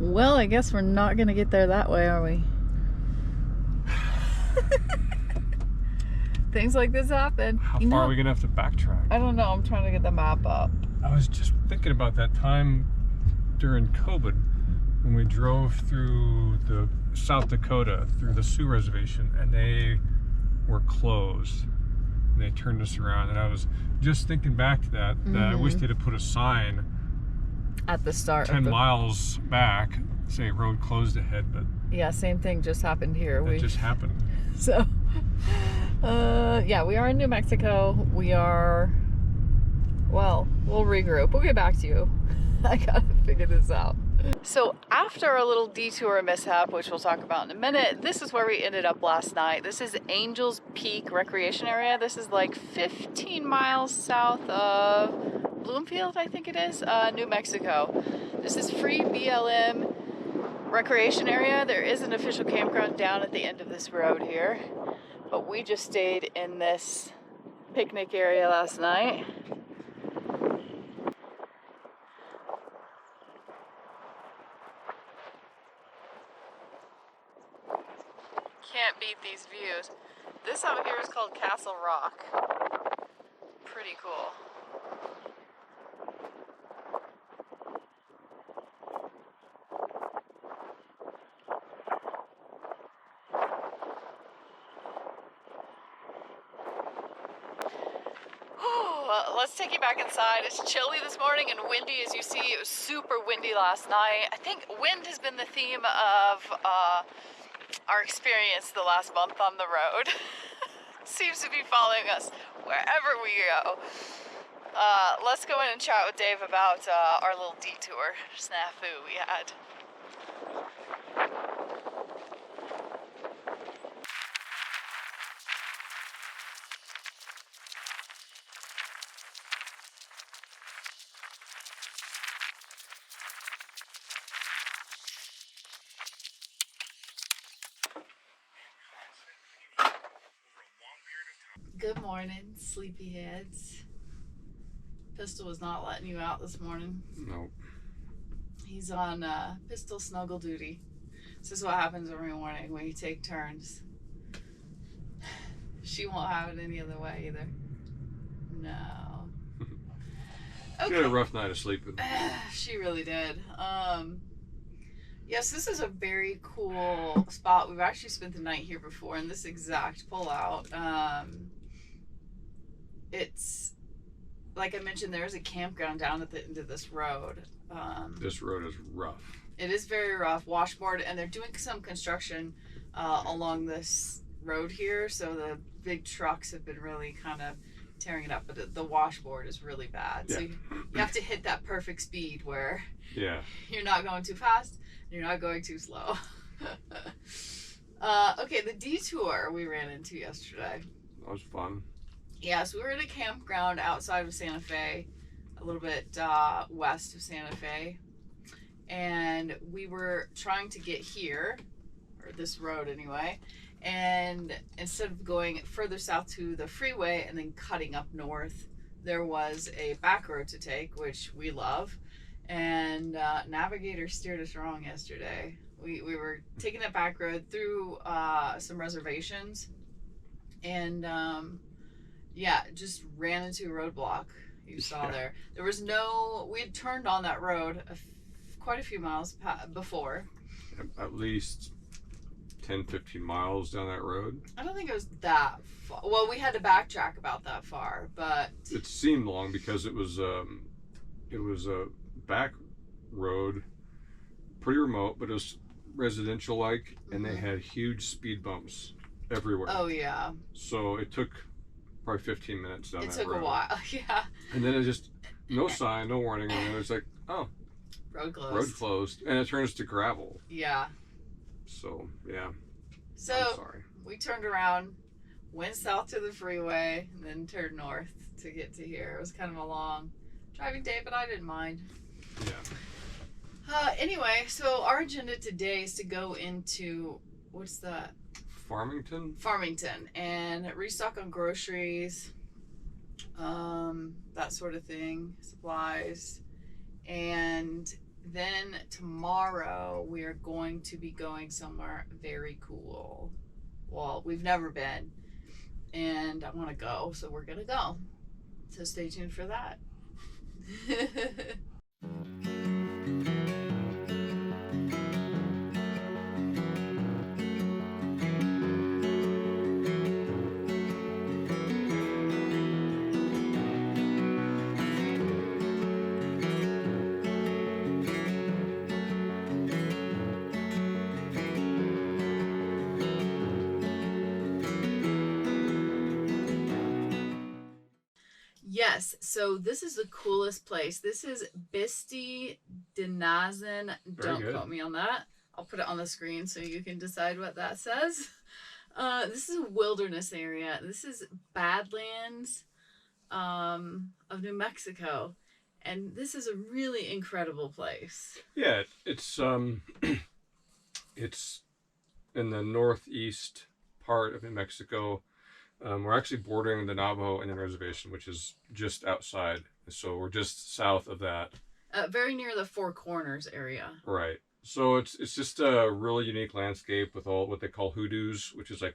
Well, I guess we're not gonna get there that way, are we? Things like this happen. How far are we gonna have to backtrack? I don't know. I'm trying to get the map up. I was just thinking about that time during COVID when we drove through the South Dakota through the Sioux Reservation, and they were closed. And they turned us around, and I was just thinking back to that. I wish they'd have put a sign At the start 10 of the... miles back, say road closed ahead, but Yeah, same thing just happened here. it just happened. So, yeah, we are in New Mexico. We are, well, we'll regroup. We'll get back to you. I gotta figure this out. So after a little detour mishap, which we'll talk about in a minute, this is where we ended up last night. This is Angels Peak Recreation Area. This is like 15 miles south of Bloomfield, I think it is, New Mexico. This is free BLM recreation area. There is an official campground down at the end of this road here, but we just stayed in this picnic area last night. Can't beat these views. This out here is called Castle Rock. Pretty cool. Let's take you back inside. It's chilly this morning and windy, as you see. It was super windy last night. I think wind has been the theme of our experience the last month on the road. Seems to be following us wherever we go. Let's go in and chat with Dave about our little detour snafu we had. Good morning, sleepyheads. Pistol was not letting you out this morning. No. He's on pistol snuggle duty. This is what happens every morning when you take turns. She won't have it any other way either. No. She had a rough night of sleeping. She really did. Yes, this is a very cool spot. We've actually spent the night here before in this exact pullout. It's, like I mentioned, there's a campground down at the end of this road. This road is rough. It is very rough, washboard, and they're doing some construction along this road here, so the big trucks have been really kind of tearing it up, but the washboard is really bad. Yeah. So you have to hit that perfect speed where you're not going too fast, you're not going too slow. Okay, the detour we ran into yesterday. That was fun. Yeah, so we were at a campground outside of Santa Fe, a little bit west of Santa Fe, and we were trying to get here, or this road anyway, and instead of going further south to the freeway and then cutting up north, there was a back road to take, which we love, and Navigator steered us wrong yesterday. We were taking that back road through some reservations, and yeah, just ran into a roadblock. You saw there. There was no, we had turned on that road quite a few miles before. At least 10, 15 miles down that road. I don't think it was that far. Well, we had to backtrack about that far, but it seemed long because it was a back road, pretty remote, but it was residential like, and they had huge speed bumps everywhere. Oh yeah. So it took probably 15 minutes down that road. It took a while, yeah. And then it just, no sign, no warning, and then it was like, oh, road closed. Road closed, and it turns to gravel. Yeah. So, yeah. So, I'm sorry. We turned around, went south to the freeway, and then turned north to get to here. It was kind of a long driving day, but I didn't mind. Yeah. Anyway, so our agenda today is to go into, what's that? Farmington, and restock on groceries, that sort of thing, supplies, and then tomorrow we are going to be going somewhere very cool. Well, we've never been, and I want to go, so we're gonna go. So stay tuned for that. Yes, so this is the coolest place. This is Bisti De-Na-Zin. Don't quote me on that. I'll put it on the screen so you can decide what that says. This is a wilderness area. This is Badlands of New Mexico. And this is a really incredible place. Yeah, it's it's in the northeast part of New Mexico. We're actually bordering the Navajo Indian Reservation, which is just outside. So we're just south of that. Very near the Four Corners area. Right. So it's just a really unique landscape with all what they call hoodoos, which is like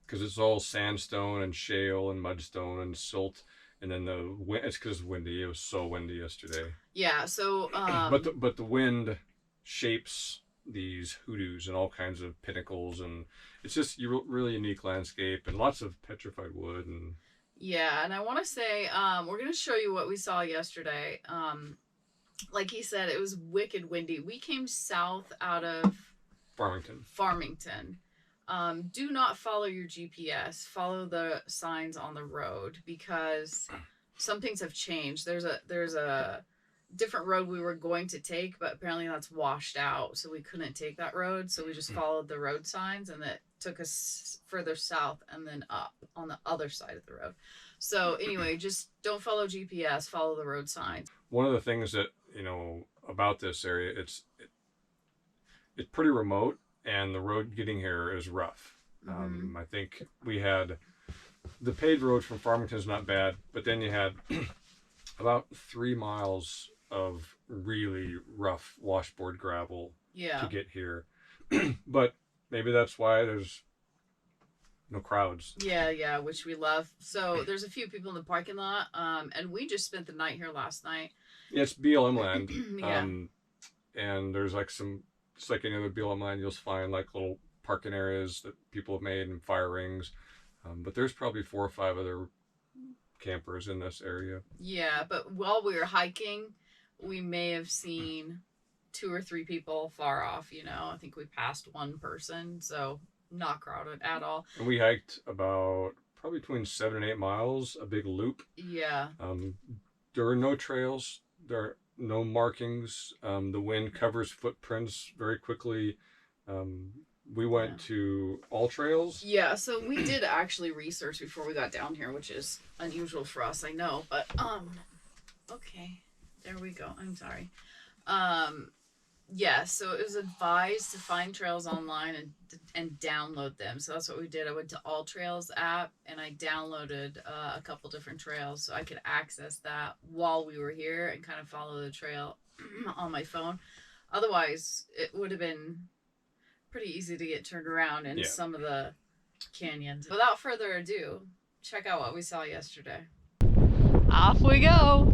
because it's all sandstone and shale and mudstone and silt. And then it's because it's windy. It was so windy yesterday. Yeah. So. But the wind shapes these hoodoos and all kinds of pinnacles, and it's just a really unique landscape and lots of petrified wood. And yeah, and I want to say we're going to show you what we saw yesterday. Like he said, it was wicked windy. We came south out of Farmington. Do not follow your GPS. Follow the signs on the road because some things have changed. There's a different road we were going to take, but apparently that's washed out, so we couldn't take that road. So we just followed the road signs, and it took us further south and then up on the other side of the road. So anyway, just don't follow GPS. Follow the road signs. One of the things that about this area, it's pretty remote, and the road getting here is rough. I think we had the paved road from Farmington is not bad, but then you had about 3 miles of really rough washboard gravel to get here. But maybe that's why there's no crowds. Yeah, which we love. So there's a few people in the parking lot, and we just spent the night here last night. Yeah, it's BLM land. Yeah. And there's like it's like any other BLM land, you'll find like little parking areas that people have made and fire rings. But there's probably 4 or 5 other campers in this area. Yeah, but while we were hiking, we may have seen 2 or 3 people far off. I think we passed 1 person, so not crowded at all. And we hiked about probably between 7 and 8 miles, a big loop. Yeah. There are no trails. There are no markings. The wind covers footprints very quickly. We went to all trails. Yeah, so we did actually research before we got down here, which is unusual for us, I know. But okay, there we go. I'm sorry. Yeah, so it was advised to find trails online and download them. So that's what we did. I went to All Trails app and I downloaded a couple different trails so I could access that while we were here and kind of follow the trail on my phone. Otherwise, it would have been pretty easy to get turned around in some of the canyons. Without further ado, check out what we saw yesterday. Off we go!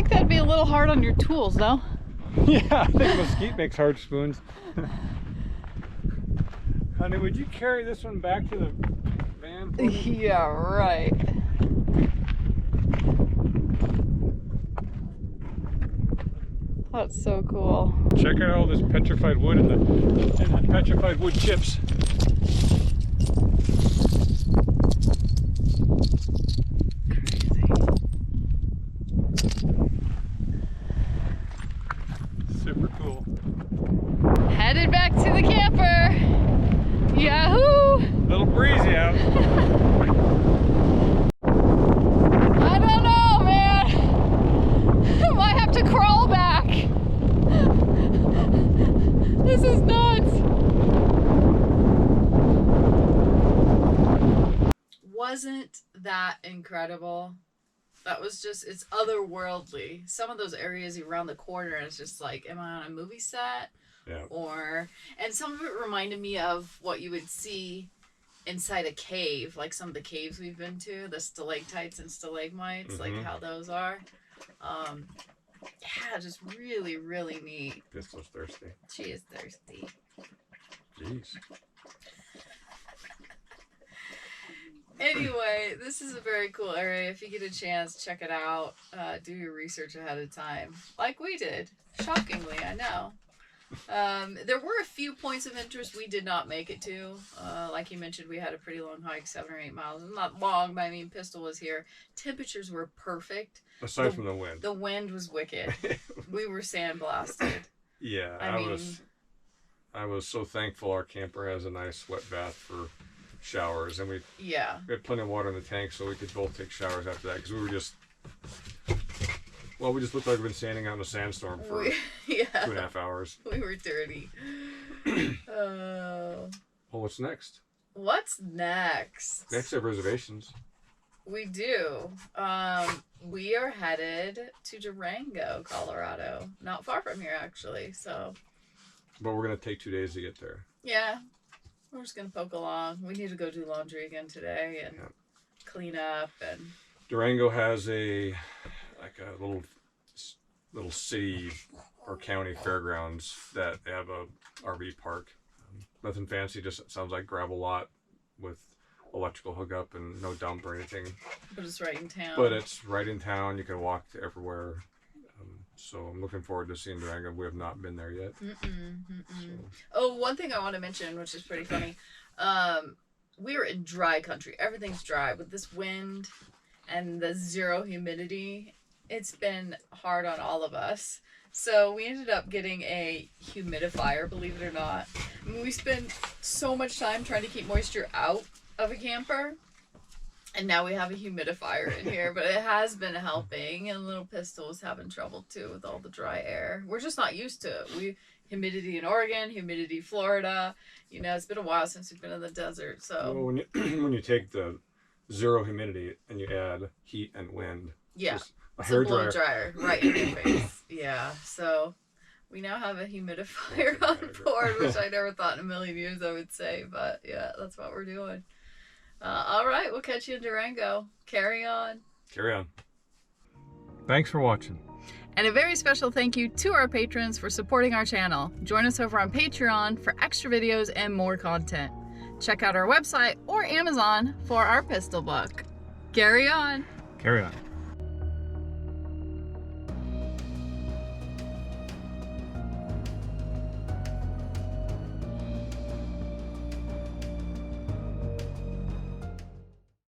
think that'd be a little hard on your tools, though. Yeah, I think mesquite makes hard spoons. Honey, would you carry this one back to the van for me? Yeah, right. That's so cool. Check out all this petrified wood and the petrified wood chips. Super cool. Headed back to the camper. Yahoo! Little breezy out. I don't know, man. Might have to crawl back. This is nuts. Wasn't that incredible? That was just, it's otherworldly. Some of those areas around the corner, it's just like, am I on a movie set? Yeah. And some of it reminded me of what you would see inside a cave, like some of the caves we've been to, the stalactites and stalagmites, like how those are. Yeah, just really, really neat. Pistol's thirsty. She is thirsty. Jeez. Anyway, this is a very cool area. If you get a chance, check it out. Do your research ahead of time, like we did. Shockingly, I know. There were a few points of interest we did not make it to. Like you mentioned, we had a pretty long hike, 7 or 8 miles. Not long, but I mean, Pistol was here. Temperatures were perfect. Aside from the wind. The wind was wicked. We were sandblasted. Yeah, I was so thankful our camper has a nice wet bath for showers, and we had plenty of water in the tank, so we could both take showers after that, because we just looked like we've been standing out in a sandstorm for 2.5 hours. We were dirty. Well, what's next? What's next? Next, we have reservations. We do. We are headed to Durango, Colorado. Not far from here, actually. So. But we're gonna take 2 days to get there. Yeah. We're just gonna poke along. We need to go do laundry again today and clean up. And Durango has a little city or county fairgrounds that they have a RV park. Nothing fancy, just sounds like gravel lot with electrical hookup and no dump or anything. But it's right in town. You can walk to everywhere. So I'm looking forward to seeing Durango. We have not been there yet. So. Oh, one thing I want to mention, which is pretty funny. We are in dry country. Everything's dry. With this wind and the zero humidity, it's been hard on all of us. So we ended up getting a humidifier, believe it or not. I mean, we spend so much time trying to keep moisture out of a camper. And now we have a humidifier in here, but it has been helping. And little Pistol was having trouble too with all the dry air. We're just not used to it. Humidity in Oregon, humidity Florida. You know, it's been a while since we've been in the desert. So well, when you take the zero humidity and you add heat and wind, it's a hair blow dryer right in your face. Yeah, so we now have a humidifier on board, which I never thought in a million years I would say, but yeah, that's what we're doing. All right, we'll catch you in Durango. Carry on. Carry on. Thanks for watching. And a very special thank you to our patrons for supporting our channel. Join us over on Patreon for extra videos and more content. Check out our website or Amazon for our pistol book. Carry on. Carry on.